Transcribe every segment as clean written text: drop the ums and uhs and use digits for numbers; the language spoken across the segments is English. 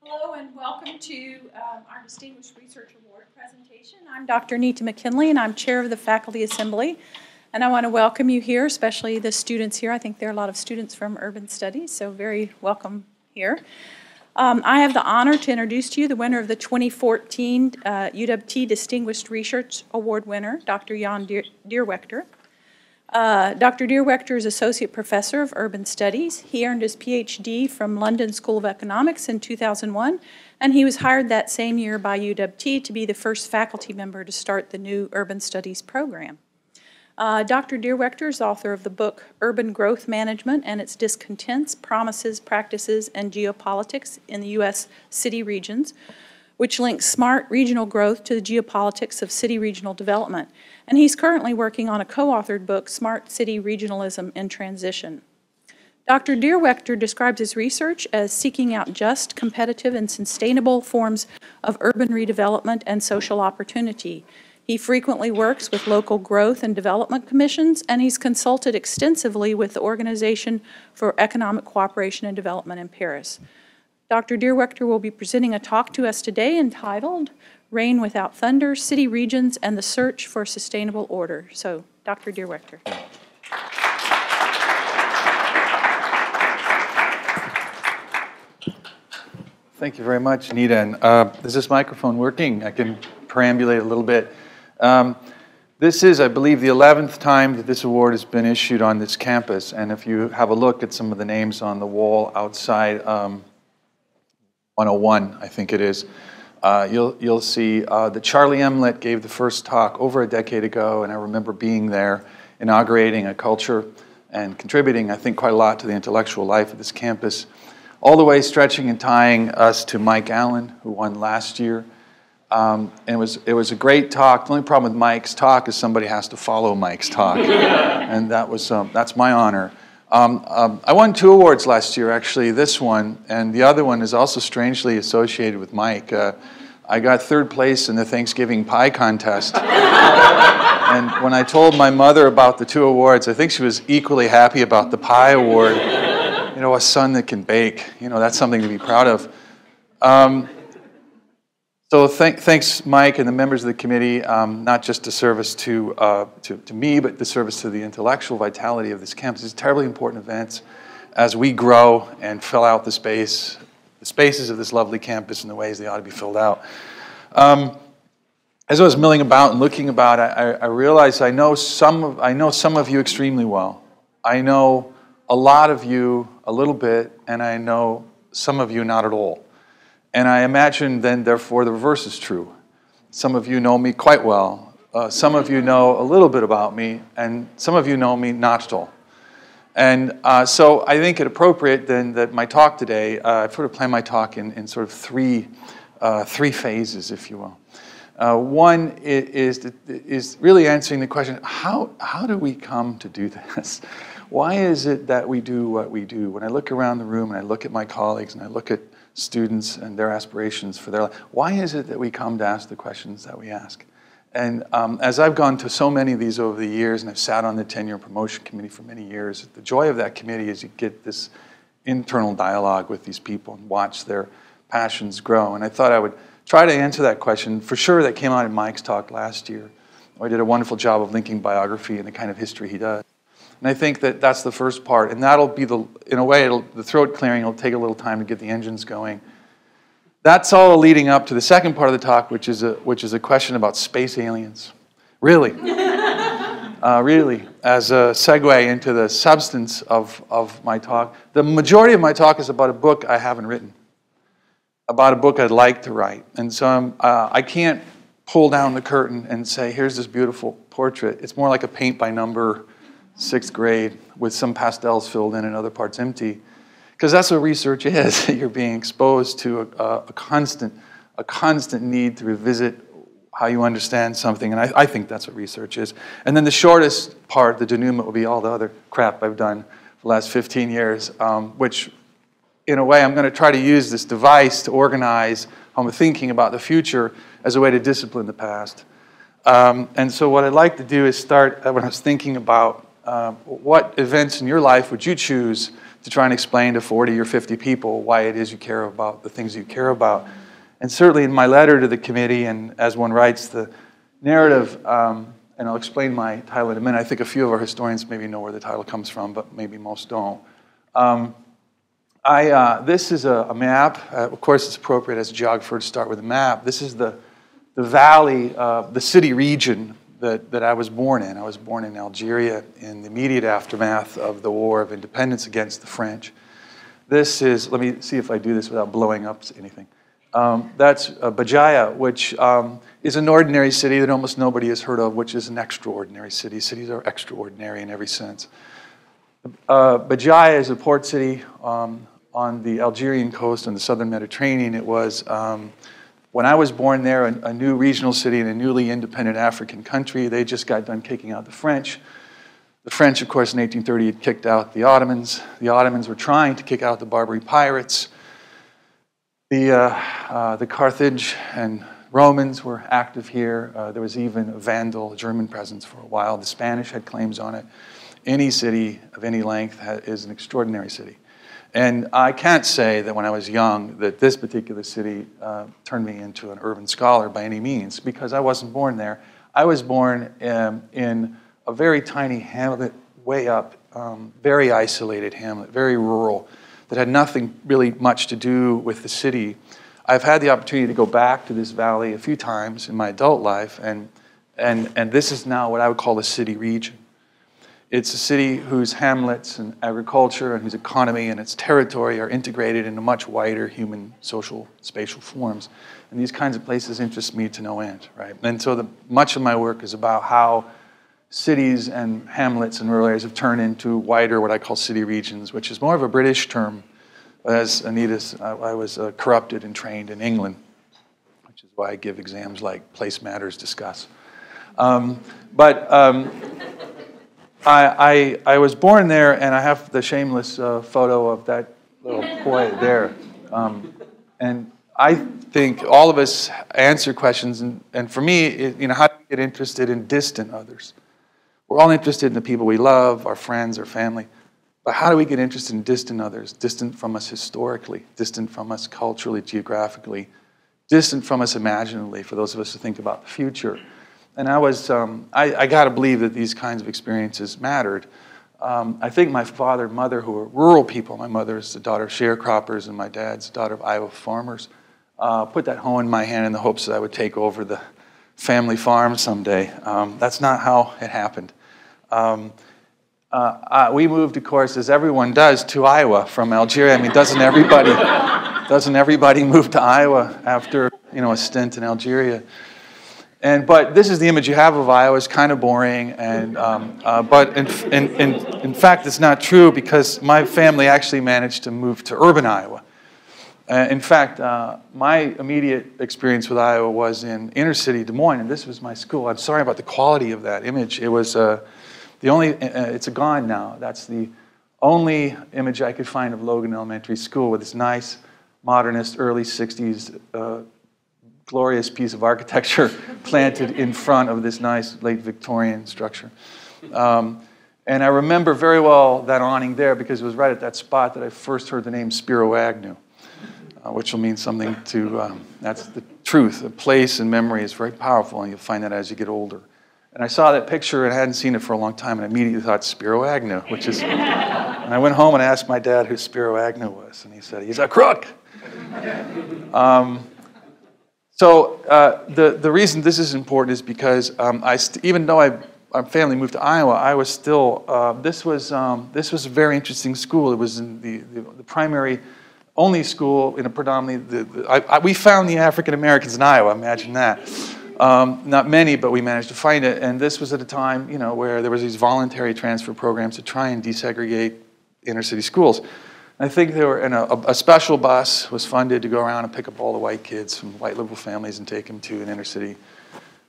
Hello and welcome to our Distinguished Research Award presentation. I'm Dr. Nita McKinley and I'm Chair of the Faculty Assembly. And I want to welcome you here, especially the students here. I think there are a lot of students from Urban Studies, so very welcome here. I have the honor to introduce to you the winner of the 2014 UWT Distinguished Research Award winner, Dr. Yonn Dierwechter. Dr. Dierwechter is Associate Professor of Urban Studies. He earned his PhD from London School of Economics in 2001, and he was hired that same year by UWT to be the first faculty member to start the new Urban Studies program. Dr. Dierwechter is author of the book Urban Growth Management and Its Discontents, Promises, Practices, and Geopolitics in the U.S. City Regions, which links smart regional growth to the geopolitics of city regional development. And he's currently working on a co-authored book, Smart City Regionalism in Transition. Dr. Dierwechter describes his research as seeking out just, competitive, and sustainable forms of urban redevelopment and social opportunity. He frequently works with local growth and development commissions, and he's consulted extensively with the Organization for Economic Cooperation and Development in Paris. Dr. Dierwechter will be presenting a talk to us today entitled Rain Without Thunder, City Regions and the Search for Sustainable Order. So, Dr. Dierwechter. Thank you very much, Nita. And is this microphone working? I can perambulate a little bit. This is, I believe, the 11th time that this award has been issued on this campus. And if you have a look at some of the names on the wall outside 101, I think it is, you'll see that Charlie Emlet gave the first talk over a decade ago, and I remember being there, inaugurating a culture and contributing, I think, quite a lot to the intellectual life of this campus, all the way stretching and tying us to Mike Allen, who won last year. And it was a great talk. The only problem with Mike's talk is somebody has to follow Mike's talk, and that's my honor. I won 2 awards last year, actually, this one, and the other one is also strangely associated with Mike. I got 3rd place in the Thanksgiving pie contest. And when I told my mother about the 2 awards, I think she was equally happy about the pie award. You know, a son that can bake, you know, that's something to be proud of. So thanks, Mike, and the members of the committee, not just the service to me, but the service to the intellectual vitality of this campus. It's terribly important events as we grow and fill out the spaces of this lovely campus in the ways they ought to be filled out. As I was milling about and looking about, I realized I know some of you extremely well. I know a lot of you a little bit, and I know some of you not at all. And I imagine then, therefore, the reverse is true. Some of you know me quite well. Some of you know a little bit about me, and some of you know me not at all. And so I think it appropriate then that my talk today, I've sort of planned my talk in sort of three phases, if you will. One is really answering the question, how do we come to do this? Why is it that we do what we do? When I look around the room and I look at my colleagues and I look at students and their aspirations for their life, why is it that we come to ask the questions that we ask? And as I've gone to so many of these over the years, and I've sat on the tenure and promotion committee for many years, the joy of that committee is you get this internal dialogue with these people and watch their passions grow. And I thought I would try to answer that question. For sure, that came out in Mike's talk last year. I did a wonderful job of linking biography and the kind of history he does. And I think that that's the first part. And that'll be, in a way, the throat clearing will take a little time to get the engines going. That's all leading up to the second part of the talk, which is a question about space aliens. Really. Really, as a segue into the substance of my talk. The majority of my talk is about a book I haven't written, about a book I'd like to write. And so I can't pull down the curtain and say, here's this beautiful portrait. It's more like a paint by number 6th grade with some pastels filled in and other parts empty. Because that's what research is. You're being exposed to a constant need to revisit how you understand something. And I think that's what research is. And then the shortest part, the denouement, will be all the other crap I've done for the last 15 years, which, in a way, I'm going to try to use this device to organize how I'm thinking about the future as a way to discipline the past. And so what I'd like to do is start when I was thinking about what events in your life would you choose to try and explain to 40 or 50 people why it is you care about the things you care about. And certainly in my letter to the committee, and as one writes the narrative, and I'll explain my title in a minute. I think a few of our historians maybe know where the title comes from, but maybe most don't. This is a map. Of course, it's appropriate as a geographer to start with a map. This is the valley, the city region that I was born in. I was born in Algeria in the immediate aftermath of the War of Independence against the French. This is, let me see if I do this without blowing up anything. That's Bajaya, which is an ordinary city that almost nobody has heard of, which is an extraordinary city. Cities are extraordinary in every sense. Bajaya is a port city on the Algerian coast in the southern Mediterranean. It was, when I was born there, a new regional city in a newly independent African country. They just got done kicking out the French. The French, of course, in 1830 had kicked out the Ottomans. The Ottomans were trying to kick out the Barbary pirates. The Carthage and Romans were active here. There was even a Vandal German presence for a while. The Spanish had claims on it. Any city of any length is an extraordinary city. And I can't say that when I was young that this particular city turned me into an urban scholar by any means, because I wasn't born there. I was born in a very tiny hamlet way up, very isolated hamlet, very rural, that had nothing really much to do with the city. I've had the opportunity to go back to this valley a few times in my adult life, and this is now what I would call a city region. It's a city whose hamlets and agriculture and whose economy and its territory are integrated into much wider human, social, spatial forms. And these kinds of places interest me to no end, right? And so much of my work is about how cities and hamlets and rural areas have turned into wider, what I call city regions, which is more of a British term. As Anita's, I was corrupted and trained in England, which is why I give exams like Place Matters Discuss. I was born there, and I have the shameless photo of that little boy there. And I think all of us answer questions, and for me, how do we get interested in distant others? We're all interested in the people we love, our friends, our family. But how do we get interested in distant others, distant from us historically, distant from us culturally, geographically, distant from us imaginatively, for those of us who think about the future? And I got to believe that these kinds of experiences mattered. I think my father and mother, who were rural people, my mother is the daughter of sharecroppers and my dad's daughter of Iowa farmers, put that hoe in my hand in the hopes that I would take over the family farm someday. That's not how it happened. We moved, of course, as everyone does, to Iowa from Algeria. I mean, doesn't everybody move to Iowa after a stint in Algeria? But this is the image you have of Iowa. It's kind of boring, but in fact, it's not true, because my family actually managed to move to urban Iowa. In fact, my immediate experience with Iowa was in inner city Des Moines, and this was my school. I'm sorry about the quality of that image. It was it's gone now. That's the only image I could find of Logan Elementary School, with this nice, modernist, early 60s, glorious piece of architecture planted in front of this nice late Victorian structure. And I remember very well that awning there, because it was right at that spot that I first heard the name Spiro Agnew, which will mean something to, that's the truth. A place and memory is very powerful, and you'll find that as you get older. And I saw that picture, and I hadn't seen it for a long time, and I immediately thought Spiro Agnew, which is, and I went home and asked my dad who Spiro Agnew was, and he said, he's a crook. The reason this is important is because even though our family moved to Iowa, I was still, this was a very interesting school. It was in the primary only school in a predominantly, we found the African Americans in Iowa, imagine that. Not many, but we managed to find it. And this was at a time, where there was these voluntary transfer programs to try and desegregate inner city schools. And I think they were in a special bus was funded to go around and pick up all the white kids from white liberal families and take them to an inner city,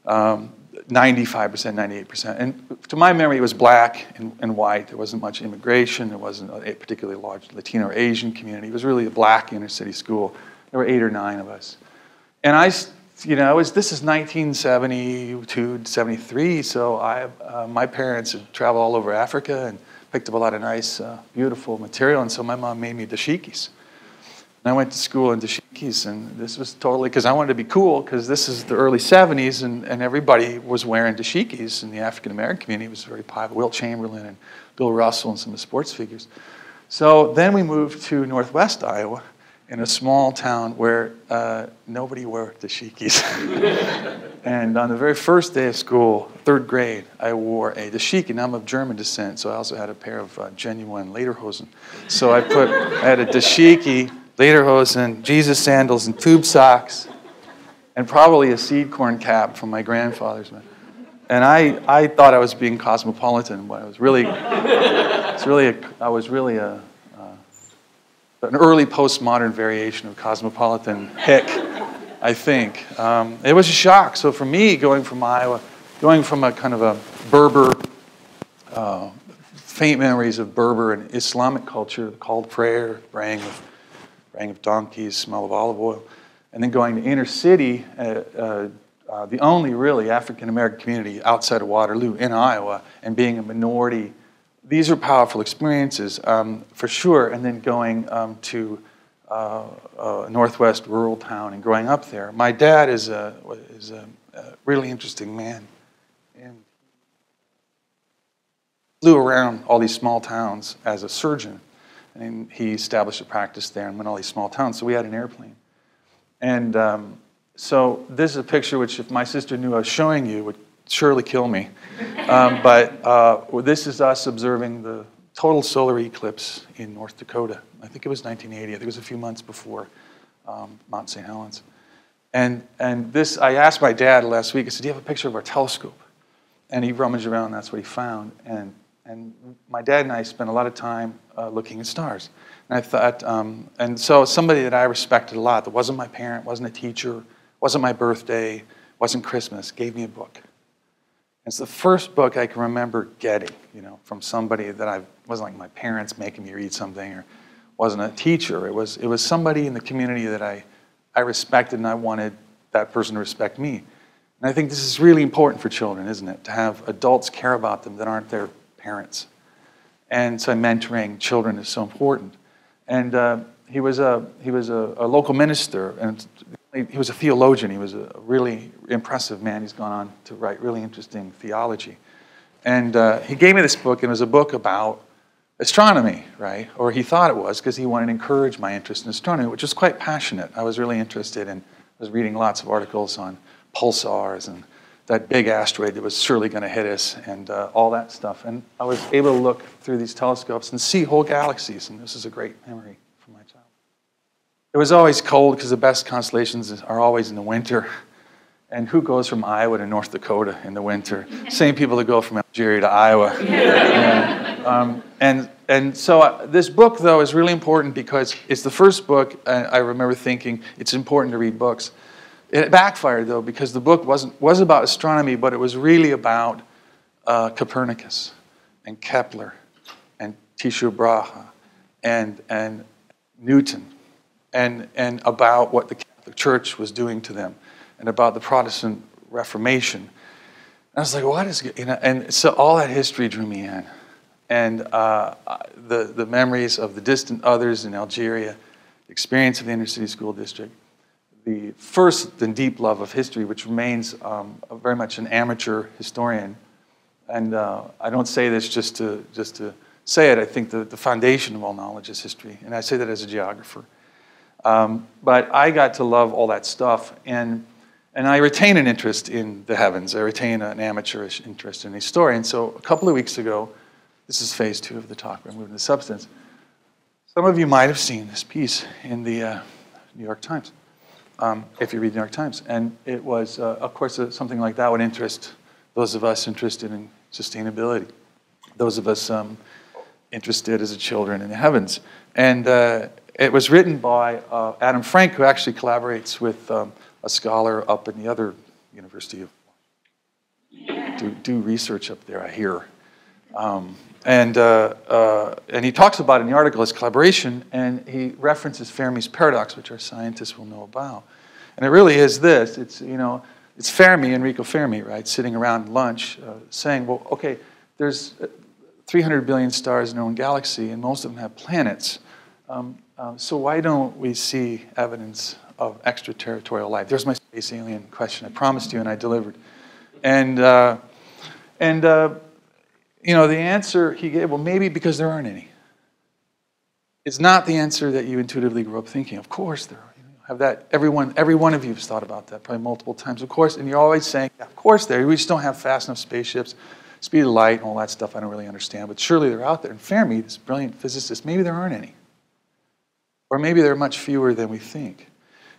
95%, 98%. And to my memory, it was black and white. There wasn't much immigration. There wasn't a particularly large Latino or Asian community. It was really a black inner city school. There were 8 or 9 of us. And this is 1972, 73, so my parents had traveled all over Africa and picked up a lot of nice, beautiful material, and so my mom made me dashikis. And I went to school in dashikis, and this was totally, because I wanted to be cool, because this is the early 70s, and everybody was wearing dashikis in the African-American community. It was very popular. Wilt Chamberlain and Bill Russell and some of the sports figures. So then we moved to Northwest Iowa, in a small town where nobody wore dashikis. And on the very first day of school, 3rd grade, I wore a dashiki. And I'm of German descent, so I also had a pair of genuine lederhosen. So I had a dashiki, lederhosen, Jesus sandals, and tube socks, and probably a seed corn cap from my grandfather's. And I thought I was being cosmopolitan, but I was really, an early postmodern variation of cosmopolitan hick, I think. It was a shock. So for me, going from Iowa, going from a kind of a Berber, faint memories of Berber and Islamic culture, called prayer, braying of donkeys, smell of olive oil, and then going to inner city, the only really African-American community outside of Waterloo in Iowa, and being a minority. These are powerful experiences, for sure, and then going to a northwest rural town and growing up there. My dad is a really interesting man, and flew around all these small towns as a surgeon, and he established a practice there and went all these small towns, so we had an airplane. And so this is a picture which, if my sister knew I was showing you, would surely kill me. But this is us observing the total solar eclipse in North Dakota. I think it was 1980. I think it was a few months before Mount St. Helens. And this, I asked my dad last week, I said, do you have a picture of our telescope? And he rummaged around, and that's what he found. And my dad and I spent a lot of time looking at stars. And I thought, and so somebody that I respected a lot, that wasn't my parent, wasn't a teacher, wasn't my birthday, wasn't Christmas, gave me a book. It's the first book I can remember getting, from somebody that I wasn't like my parents making me read something, or wasn't a teacher. It was somebody in the community that I respected, and I wanted that person to respect me. And I think this is really important for children, isn't it? To have adults care about them that aren't their parents. And so mentoring children is so important. And he was a local minister, and he was a theologian. He was a really impressive man. He's gone on to write really interesting theology. And he gave me this book, and it was a book about astronomy, right? Or he thought it was, because he wanted to encourage my interest in astronomy, which was quite passionate. I was really interested, and I was reading lots of articles on pulsars and that big asteroid that was surely going to hit us, and all that stuff. And I was able to look through these telescopes and see whole galaxies, and this is a great memory from my childhood. It was always cold, because the best constellations are always in the winter. And who goes from Iowa to North Dakota in the winter? Same people that go from Algeria to Iowa. And so this book, though, is really important because it's the first book I remember thinking it's important to read books. It backfired, though, because the book was about astronomy, but it was really about Copernicus and Kepler and Tycho Brahe and Newton and about what the Catholic Church was doing to them, and about the Protestant Reformation. And I was like, what is it? And so all that history drew me in. And the memories of the distant others in Algeria, the experience of the inner city school district, the first and deep love of history, which remains very much an amateur historian. And I don't say this just to say it. I think the foundation of all knowledge is history. And I say that as a geographer. But I got to love all that stuff. And I retain an interest in the heavens. I retain an amateurish interest in the story. And so a couple of weeks ago, this is phase 2 of the talk, we're moving to substance. Some of you might have seen this piece in the New York Times, if you read the New York Times. And it was, of course, something like that would interest those of us interested in sustainability, those of us interested as children in the heavens. And it was written by Adam Frank, who actually collaborates with a scholar up in the other university of do research up there, I hear. And he talks about in the article his collaboration, and he references Fermi's paradox, which our scientists will know about. And it really is this. It's Fermi, Enrico Fermi, right, sitting around lunch saying, well, okay, there's 300 billion stars in our own galaxy, and most of them have planets. So why don't we see evidence of extraterritorial life? There's my space alien question. I promised you, and I delivered. And you know, the answer he gave, well, maybe because there aren't any. It's not the answer that you intuitively grew up thinking. Of course there are. Have that, every one of you has thought about that probably multiple times. Of course, and you're always saying, yeah, of course there are. We just don't have fast enough spaceships, speed of light, and all that stuff I don't really understand. But surely they're out there. And Fermi, this brilliant physicist, maybe there aren't any. Or maybe there are much fewer than we think.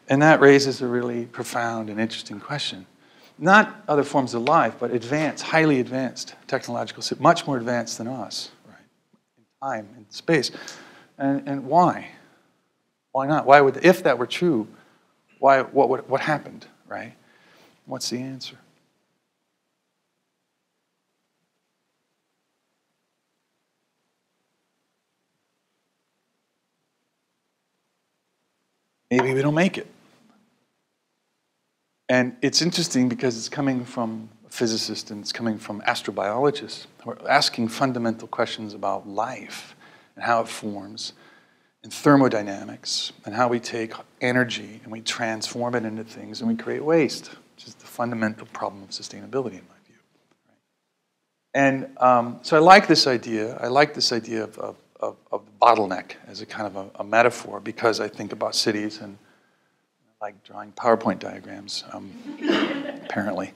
And that raises a really profound and interesting question. Not other forms of life, but advanced, highly advanced technological, much more advanced than us, right? In time, in space. And why? Why not? Why would, if that were true, what happened, right? What's the answer? Maybe we don't make it. And it's interesting because it's coming from a physicist and it's coming from astrobiologists who are asking fundamental questions about life and how it forms, and thermodynamics, and how we take energy and we transform it into things and we create waste, which is the fundamental problem of sustainability in my view. And so I like this idea. I like this idea of the bottleneck as a kind of a metaphor, because I think about cities and I like drawing PowerPoint diagrams, apparently.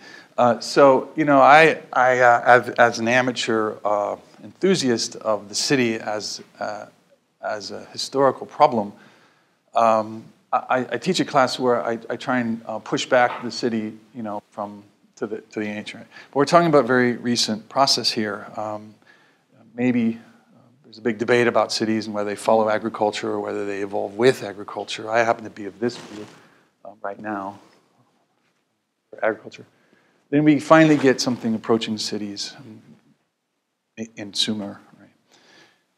So, you know, I as an amateur enthusiast of the city as a historical problem, I teach a class where I try and push back the city, you know, to the ancient. But we're talking about a very recent process here. Maybe there's a big debate about cities and whether they follow agriculture or whether they evolve with agriculture. I happen to be of this view right now, for agriculture. Then we finally get something approaching cities in Sumer.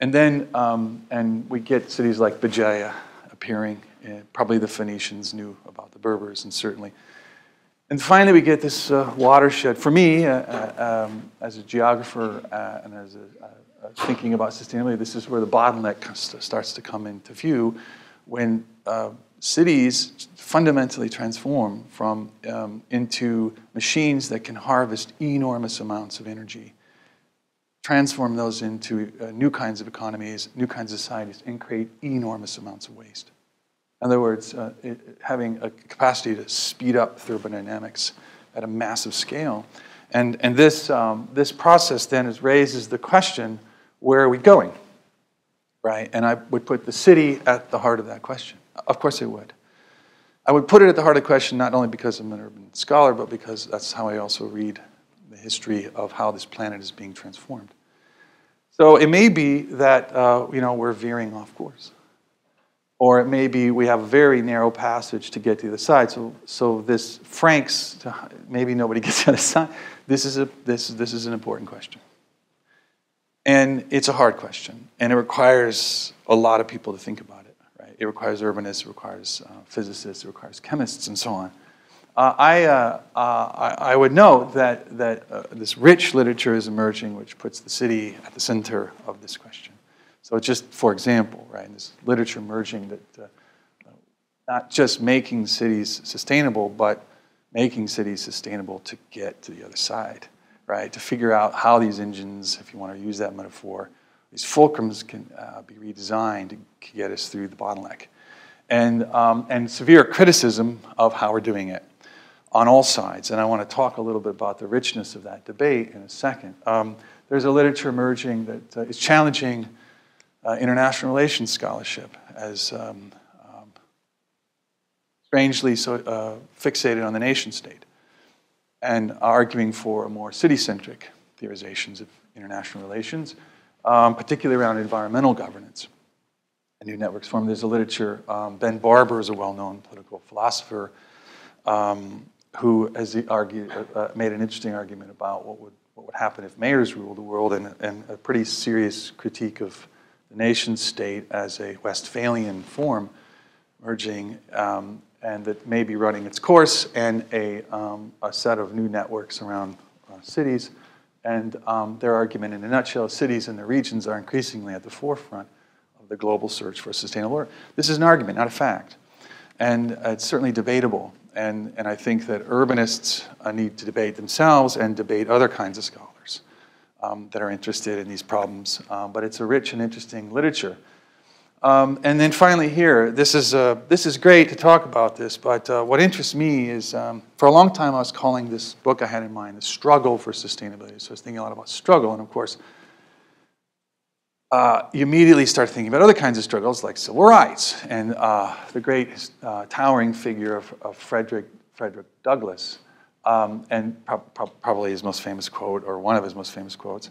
And then and we get cities like Bajaya appearing. Probably the Phoenicians knew about the Berbers, and certainly. And finally, we get this watershed. For me, as a geographer and as thinking about sustainability, this is where the bottleneck starts to come into view, when cities fundamentally transform into machines that can harvest enormous amounts of energy, transform those into new kinds of economies, new kinds of societies, and create enormous amounts of waste. In other words, having a capacity to speed up thermodynamics at a massive scale. And this process then raises the question, where are we going? Right? And I would put the city at the heart of that question. Of course I would. I would put it at the heart of the question not only because I'm an urban scholar, but because that's how I also read the history of how this planet is being transformed. So it may be that you know, we're veering off course, or it may be we have a very narrow passage to get to the other side. So this franks to, maybe nobody gets to the other side. This is an important question, and it's a hard question, and it requires a lot of people to think about it. Right? It requires urbanists, it requires physicists, it requires chemists, and so on. I would note that this rich literature is emerging, which puts the city at the center of this question. So just for example, right, this literature emerging that not just making cities sustainable, but making cities sustainable to get to the other side, right? To figure out how these engines, if you want to use that metaphor, these fulcrums can be redesigned to get us through the bottleneck. And severe criticism of how we're doing it on all sides. And I want to talk a little bit about the richness of that debate in a second. There's a literature emerging that is challenging international relations scholarship as strangely so fixated on the nation state, and arguing for a more city-centric theorizations of international relations, particularly around environmental governance and new networks form. There's a literature, Ben Barber is a well-known political philosopher who has made an interesting argument about what would happen if mayors ruled the world, and a pretty serious critique of the nation state as a Westphalian form emerging, and that may be running its course, and a set of new networks around cities And their argument in a nutshell, cities and their regions are increasingly at the forefront of the global search for a sustainable order. This is an argument, not a fact. And it's certainly debatable. And I think that urbanists need to debate themselves and debate other kinds of scholars that are interested in these problems. But it's a rich and interesting literature. And then finally here, this is great to talk about this, but what interests me is, for a long time I was calling this book I had in mind, The Struggle for Sustainability. So I was thinking a lot about struggle, and of course, you immediately start thinking about other kinds of struggles like civil rights, and the great towering figure of Frederick Douglass, and probably his most famous quote, or one of his most famous quotes,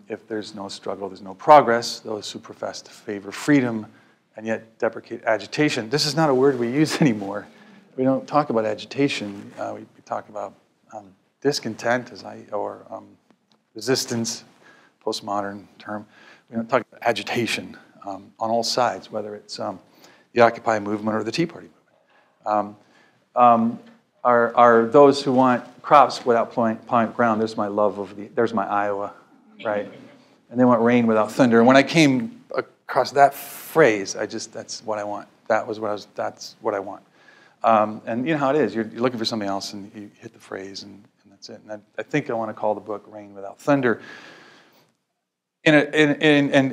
if there's no struggle, there's no progress. Those who profess to favor freedom and yet deprecate agitation. This is not a word we use anymore. We don't talk about agitation. We talk about discontent, or resistance, postmodern term. We don't talk about agitation on all sides, whether it's the Occupy movement or the Tea Party movement. Are those who want crops without plowing ground. There's my love of there's my Iowa. Right, and they want rain without thunder. And when I came across that phrase, that's what I want. That's what I want. And you know how it is. You're looking for something else, and you hit the phrase, and that's it. And I think I want to call the book "Rain Without Thunder," and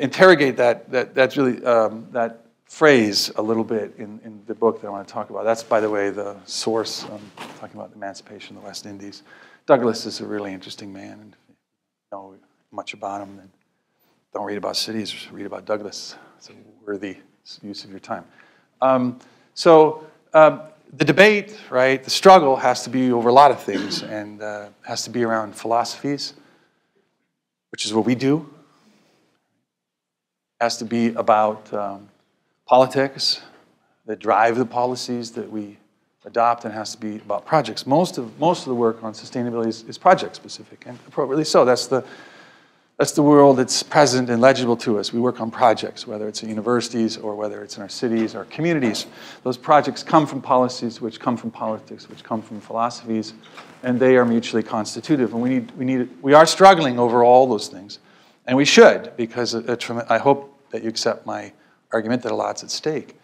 interrogate that's really that phrase a little bit in the book that I want to talk about. That's, by the way, the source. Talking about the emancipation of the West Indies. Douglass is a really interesting man, and if you know much about him, then don't read about cities, read about Douglass. It's a worthy use of your time. The debate, right, the struggle has to be over a lot of things, and has to be around philosophies, which is what we do. It has to be about politics that drive the policies that we adopt, and has to be about projects. Most of the work on sustainability is project specific, and appropriately so. That's the world that's present and legible to us. We work on projects, whether it's at universities or whether it's in our cities or communities. Those projects come from policies, which come from politics, which come from philosophies, and they are mutually constitutive. And we are struggling over all those things, and we should, because I hope that you accept my argument that a lot's at stake.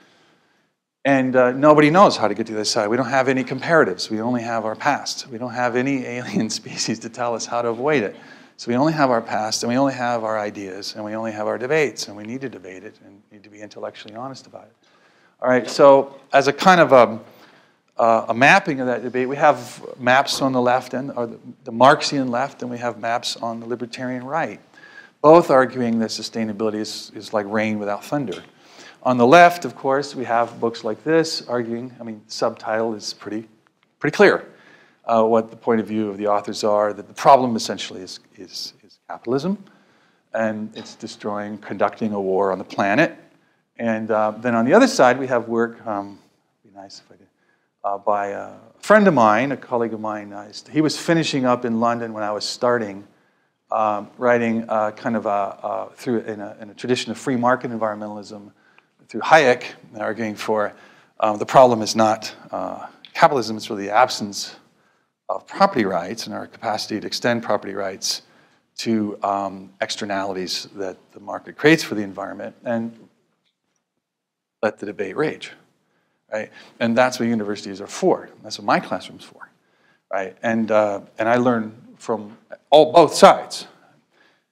And nobody knows how to get to the other side. We don't have any comparatives. We only have our past. We don't have any alien species to tell us how to avoid it. So we only have our past, and we only have our ideas, and we only have our debates, and we need to debate it, and need to be intellectually honest about it. All right, so as a kind of a mapping of that debate, we have maps on the left, or the Marxian left, and we have maps on the libertarian right, both arguing that sustainability is like rain without thunder. On the left, of course, we have books like this arguing, the subtitle is pretty clear. What the point of view of the authors are, that the problem essentially is capitalism, and it's conducting a war on the planet. And then on the other side, we have work, it'd be nice if I did, by a friend of mine, a colleague of mine. He was finishing up in London when I was starting, writing kind of in a tradition of free market environmentalism through Hayek, arguing for the problem is not capitalism, it's really the absence of property rights and our capacity to extend property rights to externalities that the market creates for the environment, and let the debate rage, right? And that's what universities are for. That's what my classroom's for, right? And I learn from both sides.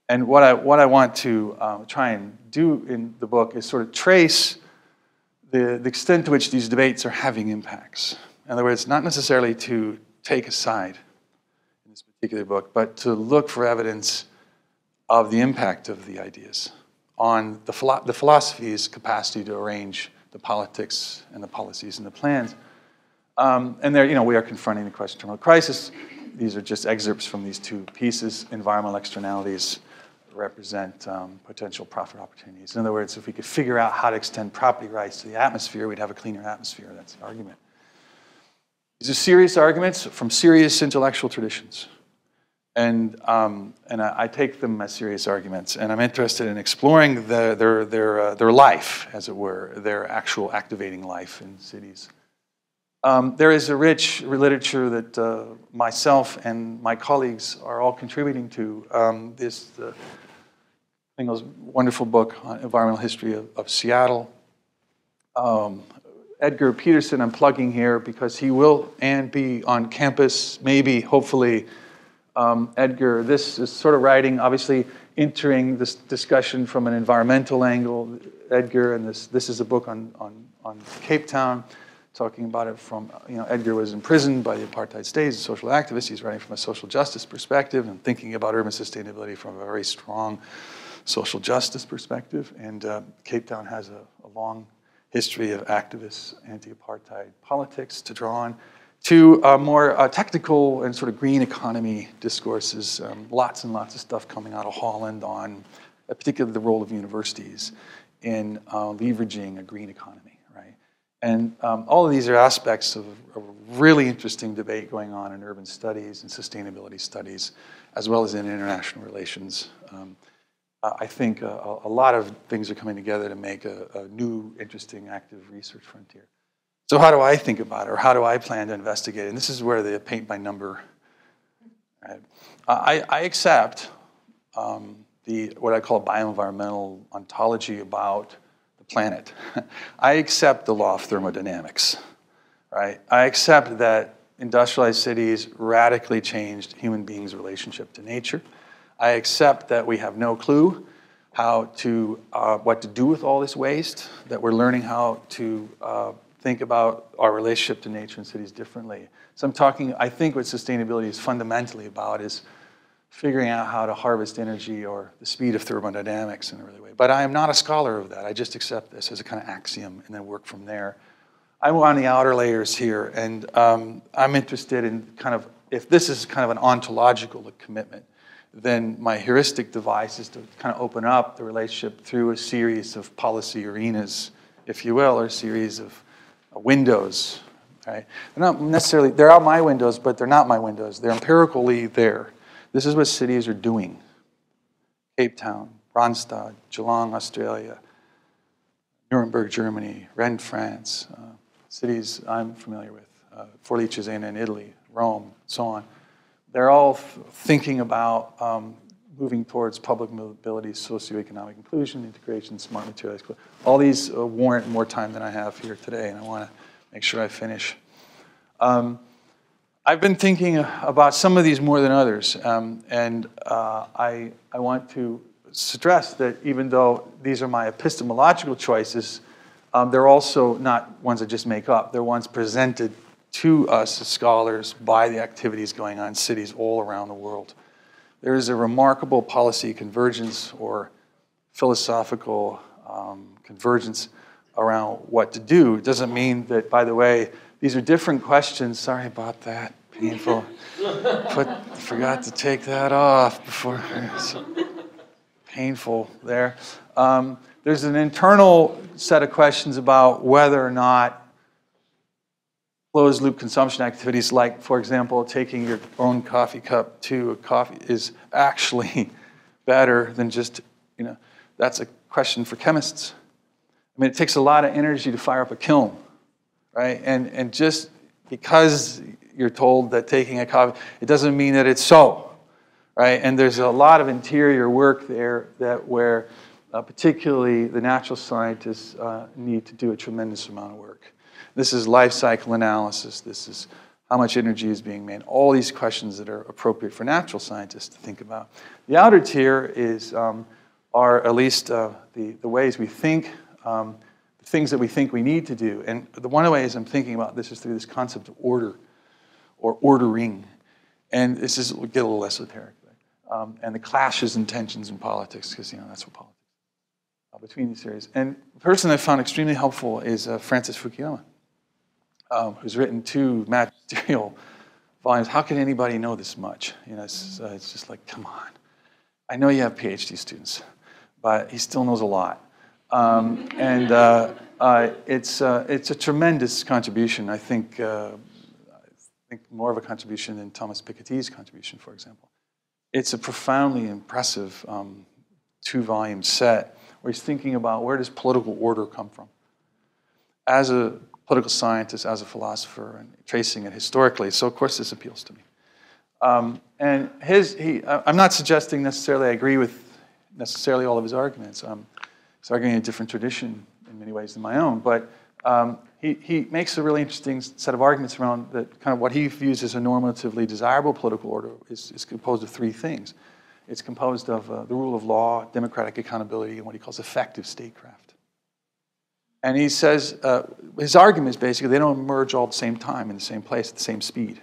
And what I want to try and do in the book is sort of trace the extent to which these debates are having impacts. In other words, not necessarily to take a side in this particular book, but to look for evidence of the impact of the ideas on the philosophy's capacity to arrange the politics and the policies and the plans. And there, we are confronting the question of terminal crisis. These are just excerpts from these two pieces. Environmental externalities represent potential profit opportunities. In other words, if we could figure out how to extend property rights to the atmosphere, we'd have a cleaner atmosphere. That's the argument. These are serious arguments from serious intellectual traditions. And I take them as serious arguments, and I'm interested in exploring their life, as it were, their actual activating life in cities There is a rich literature that myself and my colleagues are all contributing to. This wonderful book on environmental history of Seattle. Edgar Peterson I'm plugging here because he will be on campus, maybe, hopefully. Edgar, this is sort of writing, obviously entering this discussion from an environmental angle. Edgar, and this is a book on Cape Town, talking about it from, Edgar was imprisoned by the apartheid state as a social activist. He's writing from a social justice perspective and thinking about urban sustainability from a very strong social justice perspective. And Cape Town has a long history of activists, anti-apartheid politics to draw on, to more technical and sort of green economy discourses. Lots and lots of stuff coming out of Holland on particularly the role of universities in leveraging a green economy, right? And all of these are aspects of a really interesting debate going on in urban studies and sustainability studies, as well as in international relations. I think a lot of things are coming together to make a new, interesting, active research frontier. So how do I think about it, or how do I plan to investigate it? And this is where the paint by number, right? I accept what I call bioenvironmental ontology about the planet. I accept the law of thermodynamics, right? I accept that industrialized cities radically changed human beings' relationship to nature. I accept that we have no clue what to do with all this waste, that we're learning how to think about our relationship to nature and cities differently. So I think what sustainability is fundamentally about is figuring out how to harvest energy or the speed of thermodynamics in a really way. But I am not a scholar of that. I just accept this as a kind of axiom and then work from there. I'm on the outer layers here, and I'm interested in if this is kind of an ontological commitment, then my heuristic device is to kind of open up the relationship through a series of policy arenas, if you will, or a series of windows, right? They're out my windows, but they're not my windows. They're empirically there. This is what cities are doing. Cape Town, Ronstadt, Geelong, Australia, Nuremberg, Germany, Rennes, France, cities I'm familiar with, Forlì-Cesena in Italy, Rome, so on. They're all thinking about moving towards public mobility, socioeconomic inclusion, integration, smart materials. All these warrant more time than I have here today, and I want to make sure I finish. I've been thinking about some of these more than others, and I want to stress that even though these are my epistemological choices, they're also not ones I just make up. They're ones presented to us as scholars by the activities going on in cities all around the world. There is a remarkable policy convergence or philosophical convergence around what to do. It doesn't mean that, by the way, these are different questions. Sorry about that, painful. Forgot to take that off before. Painful there. There's an internal set of questions about whether or not closed-loop consumption activities, like, for example, taking your own coffee cup to a coffee, is actually better than just, that's a question for chemists. I mean, it takes a lot of energy to fire up a kiln, right? And just because you're told that taking a coffee, it doesn't mean that it's so, right? And there's a lot of interior work there where particularly the natural scientists need to do a tremendous amount of work. This is life cycle analysis. This is how much energy is being made. All these questions that are appropriate for natural scientists to think about. The outer tier are at least the ways we think, the things that we think we need to do. And one of the ways I'm thinking about this is through this concept of order or ordering. And this is, we'll get a little esoteric, right? And the clashes and tensions in politics, because that's what politics is between these areas. And the person I found extremely helpful is Francis Fukuyama, who's written 2 magisterial volumes. How can anybody know this much? It's just like, come on. I know you have PhD students, but he still knows a lot. It's a tremendous contribution. I think more of a contribution than Thomas Piketty's contribution, for example. It's a profoundly impressive 2-volume set where he's thinking about where does political order come from. As a political scientist, as a philosopher, and tracing it historically. So of course this appeals to me. And I'm not suggesting necessarily I agree with necessarily all of his arguments. He's arguing a different tradition in many ways than my own, but he makes a really interesting set of arguments around that kind of what he views as a normatively desirable political order is composed of three things. It's composed of the rule of law, democratic accountability, and what he calls effective statecraft. And he says, his argument is basically they don't emerge all at the same time in the same place at the same speed.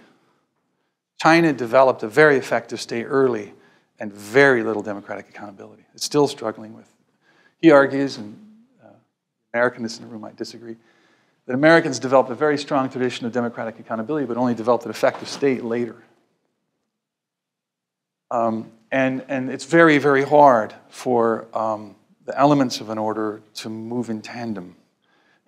China developed a very effective state early and very little democratic accountability. It's still struggling with. He argues, and Americanists in the room might disagree, that Americans developed a very strong tradition of democratic accountability, but only developed an effective state later. And it's very, very hard for the elements of an order to move in tandem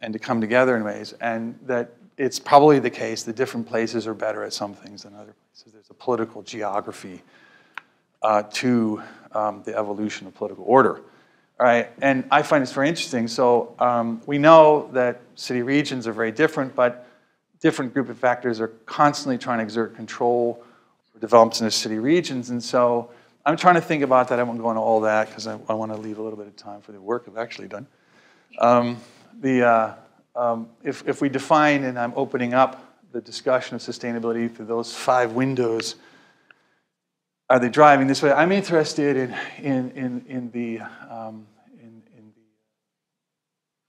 and to come together in ways, and that it's probably the case that different places are better at some things than other places. There's a political geography to the evolution of political order. All right, and I find this very interesting. So we know that city regions are very different, but different group of factors are constantly trying to exert control for developments in the city regions. And so I'm trying to think about that. I won't go into all that because I want to leave a little bit of time for the work I've actually done. If we define, and I'm opening up the discussion of sustainability through those 5 windows, are they driving this way? I'm interested in the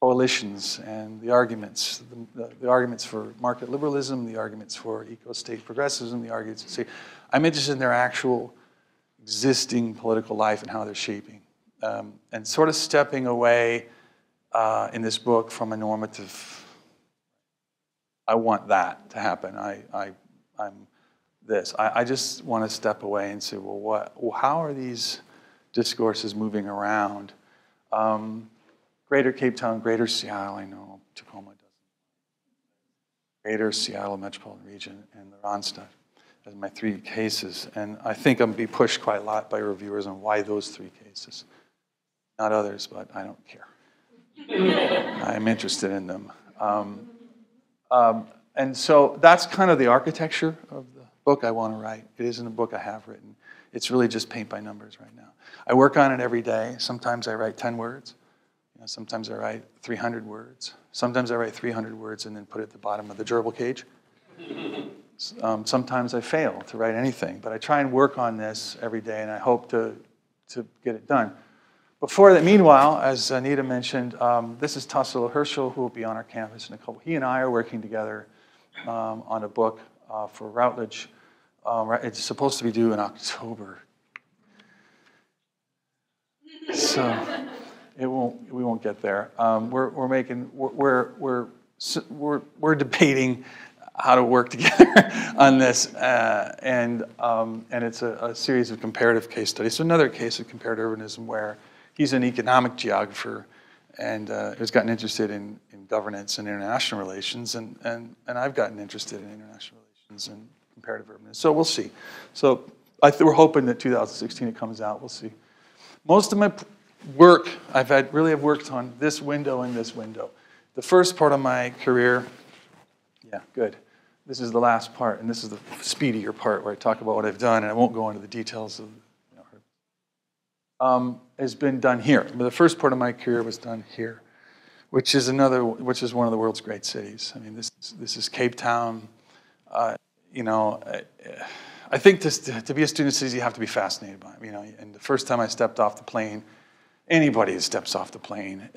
coalitions and the arguments, the arguments for market liberalism, the arguments for eco-state progressivism, the arguments. See, I'm interested in their actual existing political life and how they're shaping, and sort of stepping away in this book from a normative. I want that to happen. I'm this. I just want to step away and say, well, how are these discourses moving around? Greater Cape Town, Greater Seattle, I know Tacoma doesn't. Greater Seattle Metropolitan Region, and the Ronstadt as my 3 cases. And I think I'm going to be pushed quite a lot by reviewers on why those 3 cases. Not others, but I don't care. I'm interested in them. And so that's kind of the architecture of the book I want to write. It isn't a book I have written. It's really just paint by numbers right now. I work on it every day. Sometimes I write 10 words. Sometimes I write 300 words. Sometimes I write 300 words and then put it at the bottom of the gerbil cage. Sometimes I fail to write anything, but I try and work on this every day, and I hope to get it done. Before that, meanwhile, as Anita mentioned, this is Tassilo Herschel, who will be on our campus in a couple. He and I are working together on a book for Routledge. It's supposed to be due in October, so we won't get there. We're debating how to work together on this, and it's a series of comparative case studies. So another case of comparative urbanism where he's an economic geographer and has gotten interested in governance and international relations, and I've gotten interested in international relations and comparative urbanism. So we'll see. So we're hoping that 2016 it comes out. We'll see. Most of my work I've worked on this window and this window. The first part of my career, yeah, good. This is the last part, and this is the speedier part where I talk about what I've done, and I won't go into the details of has been done here. But the first part of my career was done here, which is one of the world's great cities. I mean, this is Cape Town. I think to be a student of cities, you have to be fascinated by them. And the first time I stepped off the plane, anybody that steps off the plane,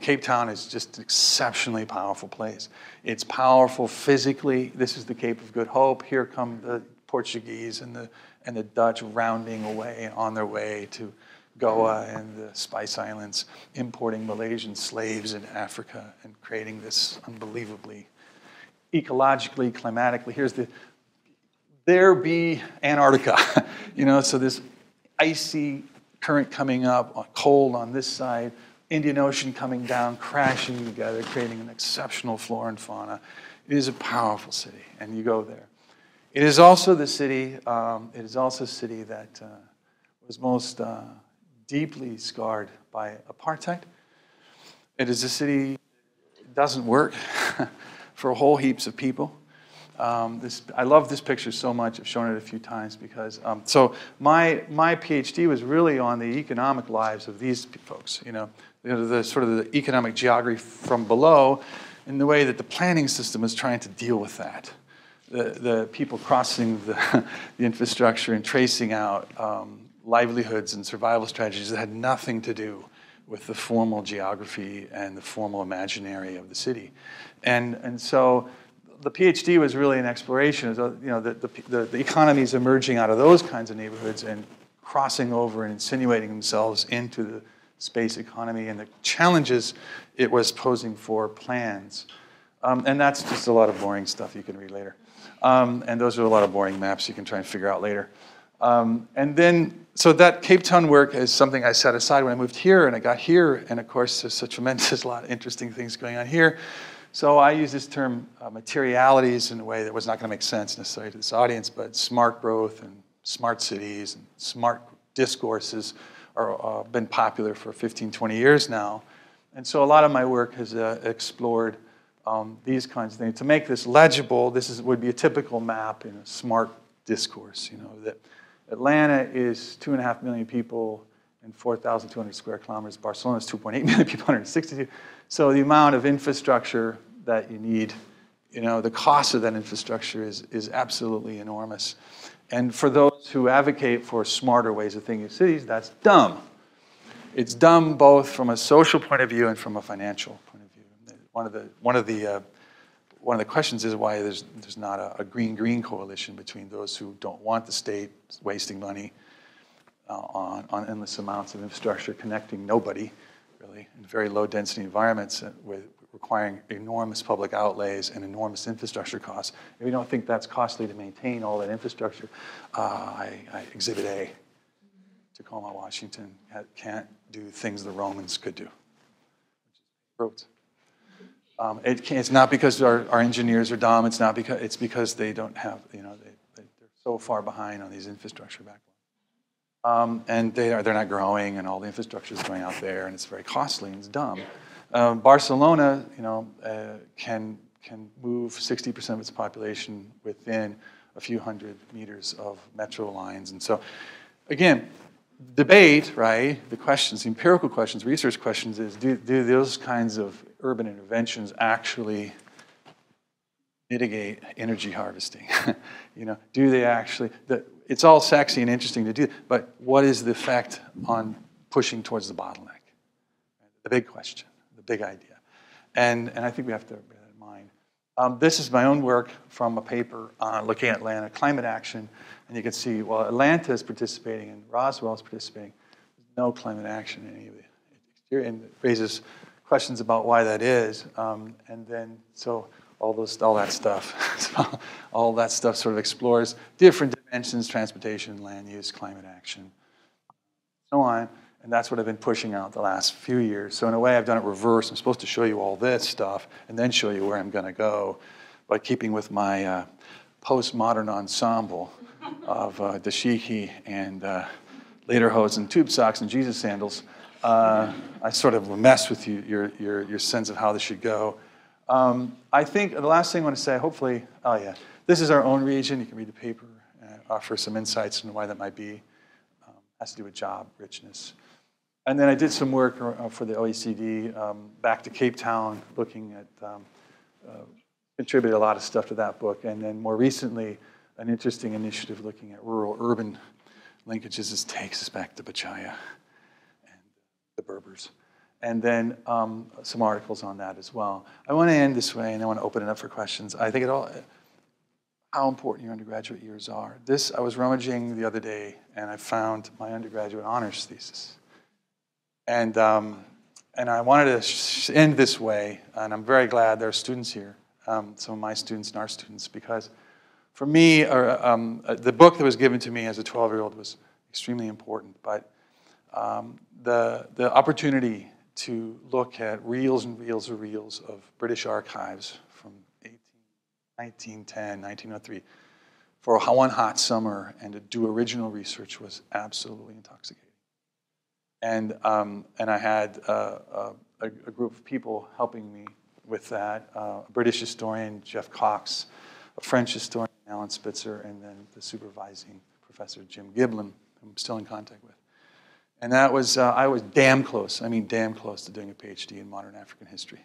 Cape Town is just an exceptionally powerful place. It's powerful physically. This is the Cape of Good Hope. Here come the Portuguese and the Dutch rounding away on their way to Goa and the Spice Islands, importing Malaysian slaves into Africa and creating this unbelievably ecologically, climatically. There be Antarctica, so this icy current coming up, cold on this side, Indian Ocean coming down, crashing together, creating an exceptional flora and fauna. It is a powerful city, and you go there. It is also the city. It is also a city that was most deeply scarred by apartheid. It is a city that doesn't work for whole heaps of people. I love this picture so much. I've shown it a few times because, so my PhD was really on the economic lives of these folks, the sort of the economic geography from below, in the way that the planning system is trying to deal with that. The people crossing the infrastructure and tracing out livelihoods and survival strategies that had nothing to do with the formal geography and the formal imaginary of the city. And so the PhD was really an exploration of the economies emerging out of those kinds of neighborhoods and crossing over and insinuating themselves into the space economy and the challenges it was posing for plans. And that's just a lot of boring stuff you can read later. And those are a lot of boring maps you can try and figure out later. And then, so that Cape Town work is something I set aside when I moved here, and I got here, and of course there's a tremendous lot of interesting things going on here. So I use this term materialities in a way that was not going to make sense necessarily to this audience, but smart growth and smart cities and smart discourses are been popular for 15, 20 years now. And so a lot of my work has explored these kinds of things. To make this legible, would be a typical map in a smart discourse. That Atlanta is 2.5 million people and 4,200 square kilometers. Barcelona is 2.8 million people, 162. So the amount of infrastructure that you need, the cost of that infrastructure is absolutely enormous. And for those who advocate for smarter ways of thinking of cities, that's dumb. It's dumb both from a social point of view and from a financial point of view. One of the questions is why there's not a green-green coalition between those who don't want the state wasting money on endless amounts of infrastructure connecting nobody, really, in very low-density environments with requiring enormous public outlays and enormous infrastructure costs. If we don't think that's costly to maintain all that infrastructure, Exhibit A, Tacoma, Washington, can't do things the Romans could do, which is roads. It's not because our engineers are dumb. It's because they don't have, they're so far behind on these infrastructure backlogs. And they're not growing, and all the infrastructure is going out there, and it's very costly and it's dumb. Barcelona, can move 60% of its population within a few hundred meters of metro lines, and so, again, debate, right? The questions, the empirical questions, research questions is: do those kinds of urban interventions actually mitigate energy harvesting? Do they actually? It's all sexy and interesting to do, but what is the effect on pushing towards the bottleneck? The big question, the big idea, and I think we have to bear that in mind. This is my own work from a paper on looking at Atlanta climate action, and you can see, well, Atlanta is participating and Roswell is participating. There's no climate action in any of it, and it raises questions about why that is, and then so all that stuff, all that stuff sort of explores different dimensions: transportation, land use, climate action, so on. And that's what I've been pushing out the last few years. So in a way, I've done it reverse. I'm supposed to show you all this stuff and then show you where I'm going to go, by keeping with my postmodern ensemble of dashiki and lederhosen, tube socks, and Jesus sandals. I sort of mess with your sense of how this should go. I think the last thing I want to say, hopefully, this is our own region. You can read the paper and offer some insights into why that might be. Has to do with job richness. And then I did some work for the OECD back to Cape Town, looking at, contributed a lot of stuff to that book. And then more recently, an interesting initiative looking at rural-urban linkages. This takes us back to Bachaya and the Berbers. And then some articles on that as well. I want to end this way, and I want to open it up for questions. I think how important your undergraduate years are. I was rummaging the other day, and I found my undergraduate honors thesis. And I wanted to end this way, and I'm very glad there are students here, some of my students and our students, because for me, the book that was given to me as a 12-year-old was extremely important, but the opportunity to look at reels and reels and reels of British archives from 1910, 1903, for one hot summer, and to do original research was absolutely intoxicating. And I had a group of people helping me with that. A British historian, Jeff Cox, a French historian, Alan Spitzer, and then the supervising professor, Jim Giblin, who I'm still in contact with. And that was, I was damn close, I mean damn close to doing a PhD in modern African history.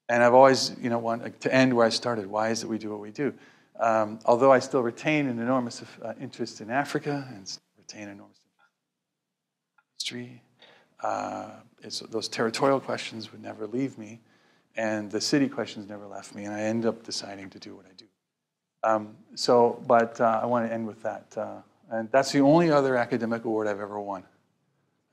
And I've always, you know, wanted to end where I started. Why is it we do what we do? Although I still retain an enormous interest in Africa and retain an enormous history, those territorial questions would never leave me, and the city questions never left me, and I ended up deciding to do what I do. But I want to end with that. And that's the only other academic award I've ever won.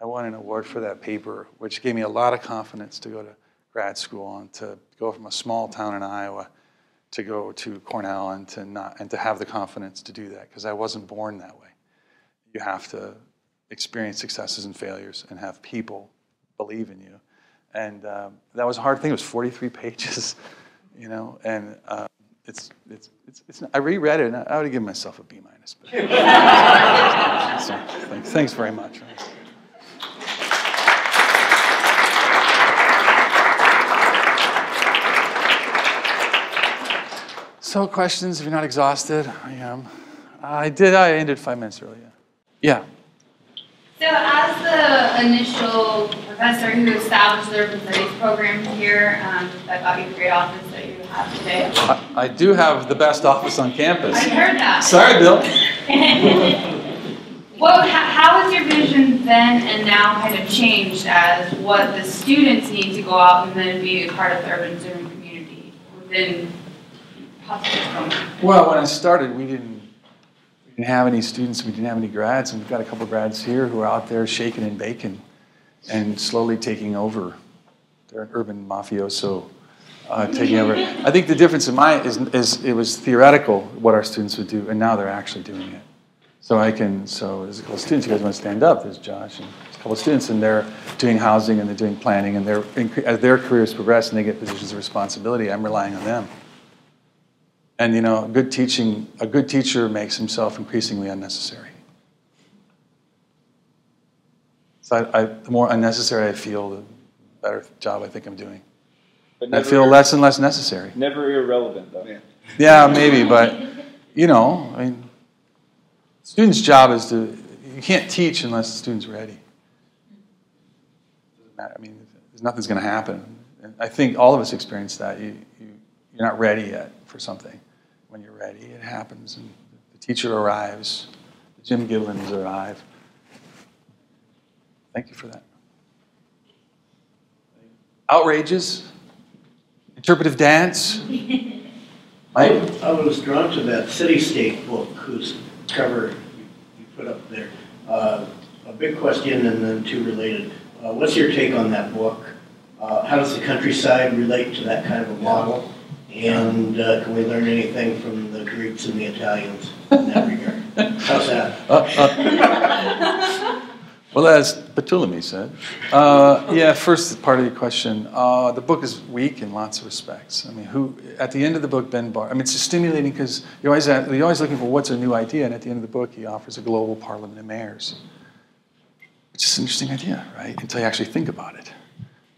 I won an award for that paper, which gave me a lot of confidence to go to grad school and to go from a small town in Iowa to go to Cornell and to have the confidence to do that, because I wasn't born that way. You have to experience successes and failures and have people believe in you. And that was a hard thing. It was 43 pages, you know, and I reread it, and I would have given myself a B-. But so, thanks very much. So questions, if you're not exhausted, I am. I ended 5 minutes early, yeah. So as the initial professor who established the urban studies program here, that got you the great office that you have today. I do have the best office on campus. I heard that. Sorry, Bill. How has your vision then and now kind of changed as what the students need to go out and then be a part of the urban student community within Tacoma? Well, when I started, we didn't have any students, we didn't have any grads, and we've got a couple grads here who are out there shaking and baking and slowly taking over. They're an urban mafioso taking over. I think the difference in is it was theoretical what our students would do, and now they're actually doing it. So there's a couple of students, you guys want to stand up, there's Josh, and there's a couple of students, and they're doing housing and they're doing planning, and as their careers progress and they get positions of responsibility, I'm relying on them. And you know, a good teacher makes himself increasingly unnecessary. So the more unnecessary I feel, the better job I think I'm doing. But I feel less and less necessary. Never irrelevant, though. Yeah, maybe, but you know, I mean, student's job is you can't teach unless the student's ready. Doesn't matter. I mean, nothing's going to happen. And I think all of us experience that. You're not ready yet for something. When you're ready, it happens, and the teacher arrives, the Jim Giblins arrive. Thank you for that. Outrages, interpretive dance. I was drawn to that city-state book whose cover you put up there. A big question and then two related. What's your take on that book? How does the countryside relate to that kind of a model? And can we learn anything from the Greeks and the Italians in that regard? How's that? Well, as Ptolemy said. Yeah, first part of your question. The book is weak in lots of respects. I mean, at the end of the book, Ben Barr, I mean, it's stimulating because you're always looking for what's a new idea, and at the end of the book, he offers a global parliament of mayors. Which is an interesting idea, right? Until you actually think about it.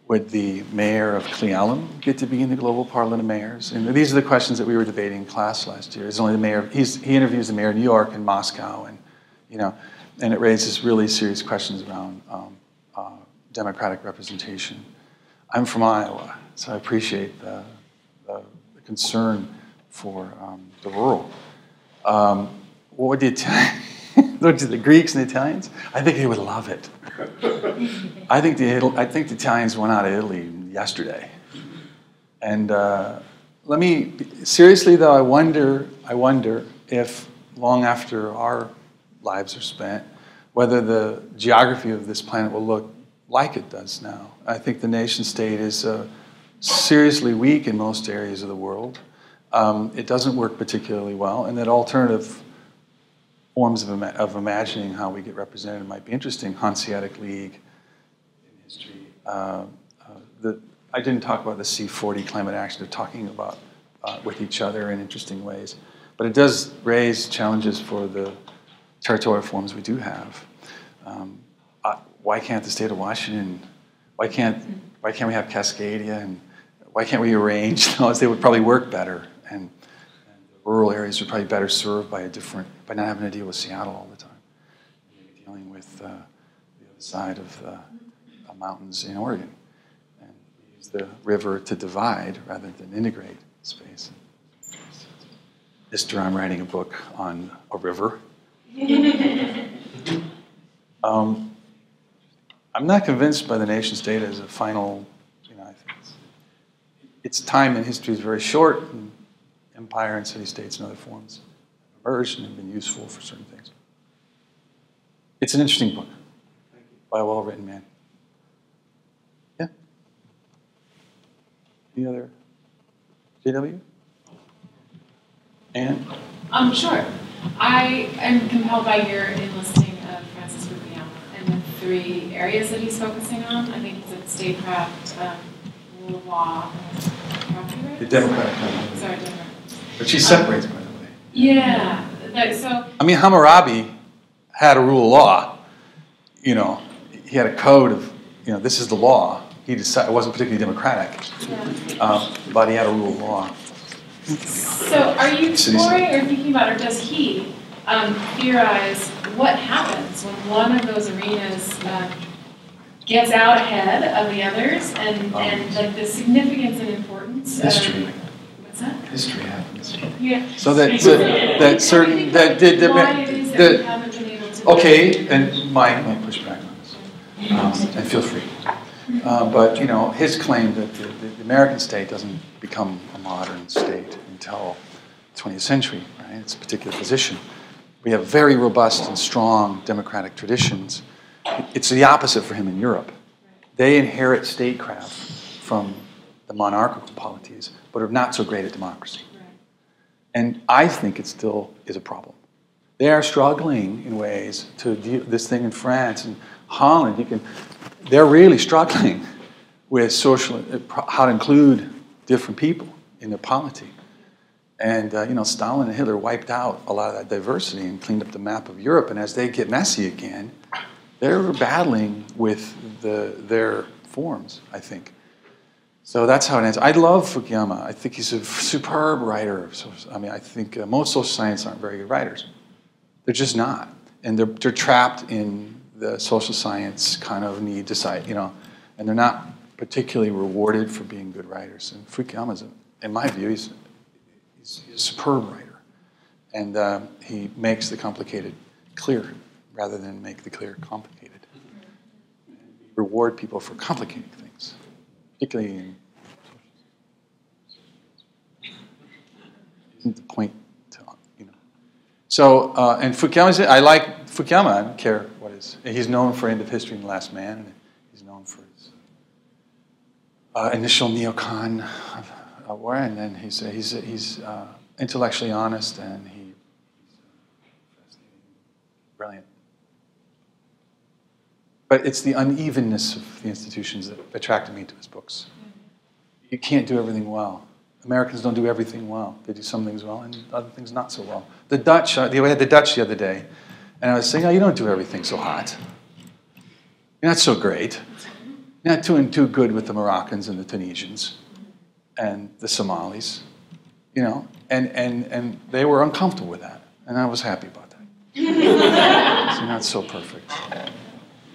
Would the mayor of Cle Elum get to be in the global parliament of mayors? And these are the questions that we were debating in class last year. He's only the mayor. He interviews the mayor of New York and Moscow, and you know, and it raises really serious questions around democratic representation. I'm from Iowa, so I appreciate the concern for the rural. What would the Greeks and the Italians? I think they would love it. I think the Italians went out of Italy yesterday. And seriously though, I wonder if long after our lives are spent, whether the geography of this planet will look like it does now. I think the nation state is seriously weak in most areas of the world. It doesn't work particularly well, and that alternative forms of imagining how we get represented might be interesting. Hanseatic League in history. I didn't talk about the C40 climate action. They're talking about with each other in interesting ways. But it does raise challenges for the territorial forms we do have. Why can't the state of Washington, why can't we have Cascadia, and why can't we arrange those? They would probably work better, and rural areas are probably better served by by not having to deal with Seattle all the time. Maybe dealing with the other side of the mountains in Oregon, and use the river to divide rather than integrate space. I'm writing a book on a river. I'm not convinced by the nation state as a final, I think its time in history is very short, and empire and city-states and other forms have emerged and have been useful for certain things. It's an interesting book by a well-written man. Yeah? Any other? JW? Anne? Sure. I am compelled by your enlisting of Francis Fukuyama and the 3 areas that he's focusing on. I think he said statecraft, rule of law, and copyright. The democratic. Sorry, democratic. But she separates, by the way. Yeah. So. I mean, Hammurabi had a rule of law. He had a code of, this is the law. He decided it wasn't particularly democratic, but he had a rule of law. So, are you exploring or thinking about, or does he theorize what happens when one of those arenas gets out ahead of the others, and like the significance and importance? History. What's that? History happens. Yeah. So that certain that did why it is that we haven't been able to. Okay, and Mike might push back on this, and feel free. But his claim that the American state doesn't become a modern state until the 20th century, right? It's a particular position. We have very robust and strong democratic traditions. It's the opposite for him in Europe. They inherit statecraft from the monarchical polities, but are not so great at democracy. And I think it still is a problem. They are struggling in ways to deal this thing in France and Holland. They're really struggling with how to include different people in their polity. And Stalin and Hitler wiped out a lot of that diversity and cleaned up the map of Europe. And as they get messy again, they're battling with their forms, I think. So that's how it ends. I love Fukuyama. I think he's a superb writer. I think most social science aren't very good writers. They're just not. And they're trapped in the social science kind of need to cite, and they're not particularly rewarded for being good writers. And Fukuyama, in my view, he's a superb writer. And he makes the complicated clear rather than make the clear complicated. Reward people for complicating things, particularly in isn't the point to, So, and Fukuyama, I like Fukuyama, I don't care what his, he's known for End of History and The Last Man, and he's known for his initial neocon war, and then he's intellectually honest, and he's brilliant. But it's the unevenness of the institutions that attracted me to his books. You can't do everything well. Americans don't do everything well. They do some things well and other things not so well. The Dutch, we had the Dutch the other day, and I was saying, you don't do everything so hot. You're not so great. You're not doing too good with the Moroccans and the Tunisians and the Somalis, and they were uncomfortable with that, and I was happy about that. So not so perfect.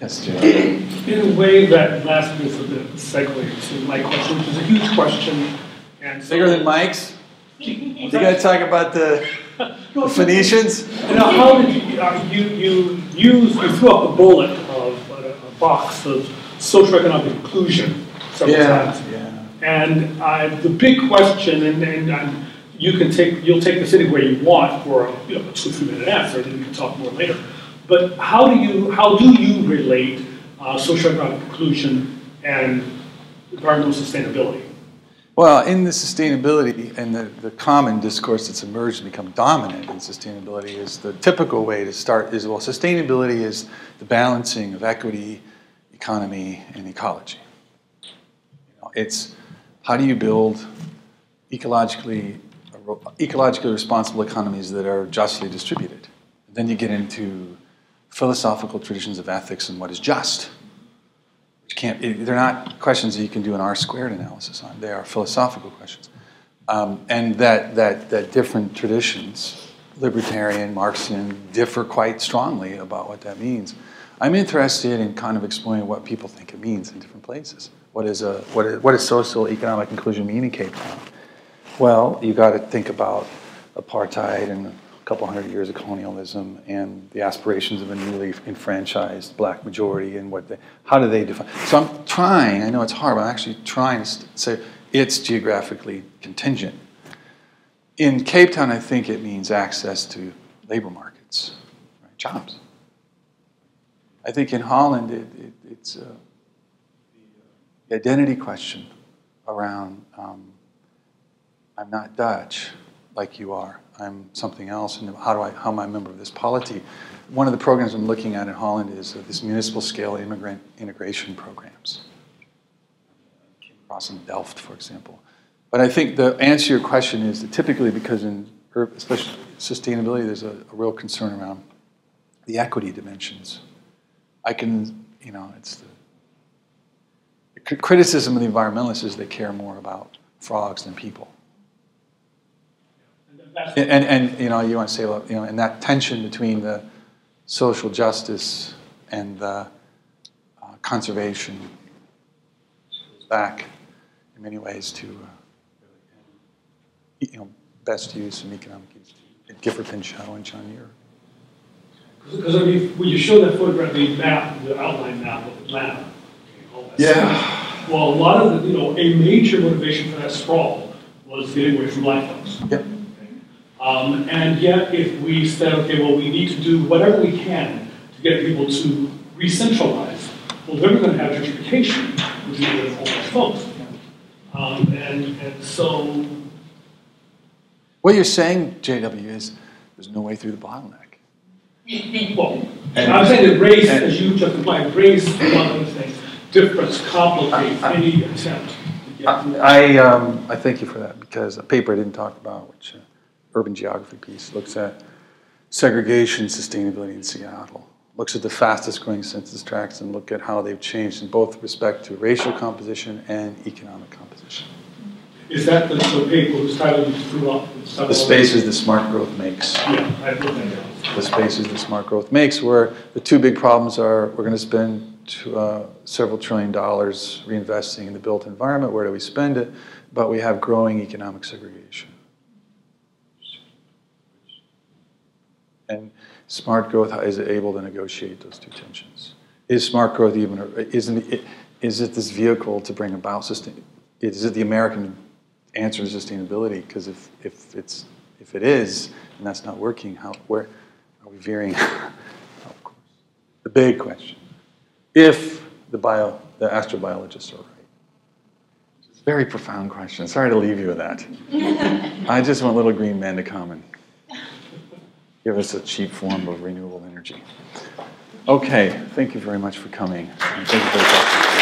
Yes, Jay. In a way, that last bit is a bit of a segue to my question, which is a huge question. And so, bigger than Mike's? You got to talk about the Phoenicians? How did you threw up a bullet of a box of socioeconomic inclusion several times. Yeah. And the big question, and you'll take this anywhere you want for a 2-3 minute answer, then we can talk more later. But how do you relate socioeconomic inclusion and environmental sustainability? Well, in the sustainability and the common discourse that's emerged and become dominant in sustainability is the typical way to start is, well, sustainability is the balancing of equity, economy, and ecology. It's how do you build ecologically responsible economies that are justly distributed. Then you get into philosophical traditions of ethics and what is just. They're not questions that you can do an R-squared analysis on. They are philosophical questions. And that different traditions, libertarian, Marxian, differ quite strongly about what that means. I'm interested in kind of exploring what people think it means in different places. What does social economic inclusion mean in Cape Town? Well, you got to think about apartheid and a couple hundred years of colonialism and the aspirations of a newly enfranchised black majority and how do they define. So I'm trying, I know it's hard, but I'm actually trying to say it's geographically contingent. In Cape Town, I think it means access to labor markets, right? Jobs. I think in Holland, it's the identity question around I'm not Dutch like you are. I'm something else, and how am I a member of this polity? One of the programs I'm looking at in Holland is this municipal scale immigrant integration programs. I came across in Delft, for example. But I think the answer to your question is that typically, because in especially sustainability, there's a real concern around the equity dimensions. It's the criticism of the environmentalists is they care more about frogs than people. And you want to say, and that tension between the social justice and the conservation goes back in many ways to best use and economic use. Gifford Pinchot and John Muir. Because when you show that photograph, the outline map of Atlanta, yeah. Well, a lot of a major motivation for that sprawl was getting away from black folks. Yep. And yet, if we said, okay, well, we need to do whatever we can to get people to re-centralize, well, then we're going to have gentrification, which is going to all those folks. And so... What you're saying, JW, is there's no way through the bottleneck. Well, I'm saying that race, as you just implied, race, among other things, difference complicates any attempt to get through. I thank you for that, because a paper I didn't talk about, which urban geography piece, looks at segregation sustainability in Seattle, looks at the fastest growing census tracts and look at how they've changed in both respect to racial composition and economic composition. Is that the paper whose title you threw up? The spaces that smart growth makes. Yeah, I wrote that down. The spaces that smart growth makes, where the two big problems are we're going to spend several $1 trillion reinvesting in the built environment. Where do we spend it? But we have growing economic segregation. And smart growth is able to negotiate those two tensions. Is smart growth even, is it this vehicle to bring about sustainability? Is it the American answer to sustainability? Because if it is, and that's not working, where are we veering? Of course. The big question, if the astrobiologists are right. It's a very profound question. Sorry to leave you with that. I just want little green men to come and give us a cheap form of renewable energy. Okay, thank you very much for coming. And thank you for the question.